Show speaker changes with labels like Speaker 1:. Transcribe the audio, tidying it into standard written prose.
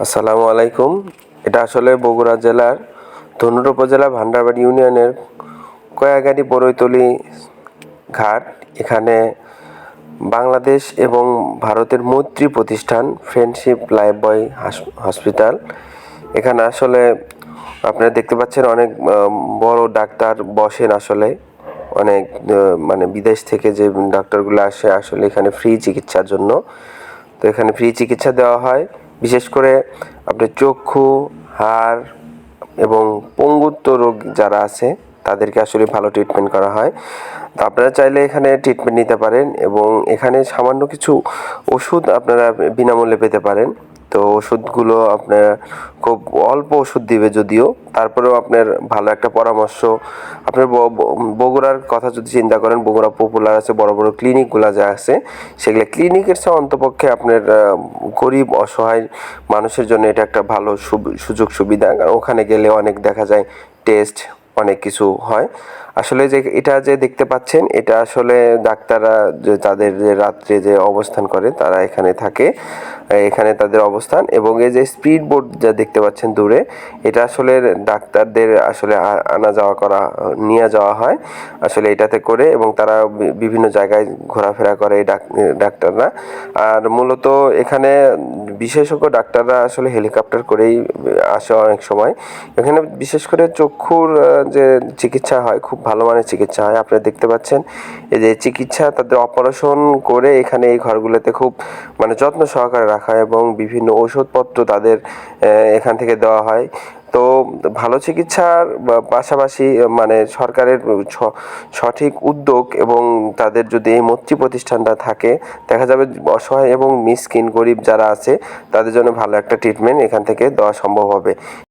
Speaker 1: আসসালামু আলাইকুম। এটা আসলে বগুড়া জেলার ধনুর উপজেলা ভান্ডারবাড়ি ইউনিয়নের কয়াগাড়ি বড়ইতলী ঘাট। এখানে বাংলাদেশ এবং ভারতের মৈত্রী প্রতিষ্ঠান ফ্রেন্ডশিপ লাইফবয় হসপিটাল। এখানে আসলে আপনারা দেখতে পাচ্ছেন অনেক বড় ডাক্তার বসেন। আসলে অনেক মানে বিদেশ থেকে যে ডাক্তারগুলো আসে আসলে এখানে ফ্রি চিকিৎসার জন্য। তো এখানে ফ্রি চিকিৎসা দেওয়া হয়, বিশেষ করে আপনার চক্ষু, হাড় এবং পঙ্গুত্ব রোগ যারা আছে তাদেরকে আসলে ভালো ট্রিটমেন্ট করা হয়। তো আপনারা চাইলে এখানে ট্রিটমেন্ট নিতে পারেন এবং এখানে সামান্য কিছু ওষুধ আপনারা বিনামূল্যে পেতে পারেন। তো ওষুধগুলো আপনার খুব অল্প ওষুধ দিবে যদিও, তারপরেও আপনার ভালো একটা পরামর্শ। আপনার বগুড়ার কথা যদি চিন্তা করেন, বগুড়া পপুলার আছে, বড় বড় ক্লিনিকগুলো যা আছে সেগুলো ক্লিনিকের চেয়ে অন্তপক্ষে আপনার গরিব অসহায় মানুষের জন্য এটা একটা ভালো সুযোগ সুবিধা। কারণ ওখানে গেলে অনেক দেখা যায় টেস্ট অনেক কিছু হয়। আসলে যে এটা যে দেখতে পাচ্ছেন এটা আসলে ডাক্তাররা যে তাদের যে রাত্রে যে অবস্থান করে তারা এখানে থাকে, এখানে তাদের অবস্থান। এবং এই যে স্পিড বোট যা দেখতে পাচ্ছেন দূরে, এটা আসলে ডাক্তারদের আসলে আনা যাওয়া করা নিয়ে যাওয়া হয় আসলে এটাতে করে, এবং তারা বিভিন্ন জায়গায় ঘোরাফেরা করে এই ডাক্তাররা। আর মূলত এখানে বিশেষজ্ঞ ডাক্তাররা আসলে হেলিকপ্টার করেই আসে অনেক সময়। এখানে বিশেষ করে চক্ষুর যে চিকিৎসা হয় খুব ভালো মানের চিকিৎসা হয়। আপনারা দেখতে পাচ্ছেন এই যে চিকিৎসা, তাদের অপারেশন করে এখানে এই ঘরগুলোতে খুব মানে যত্ন সহকারে রাখা হয় এবং বিভিন্ন ওষুধপত্র তাদের এখান থেকে দেওয়া হয়। তো ভালো চিকিৎসার পাশাপাশি মানে সরকারের সঠিক উদ্যোগ এবং তাদের যদি এই মৈত্রী প্রতিষ্ঠানটা থাকে, দেখা যাবে অসহায় এবং মিসকিন গরিব যারা আছে তাদের জন্য ভালো একটা ট্রিটমেন্ট এখান থেকে দেওয়া সম্ভব হবে।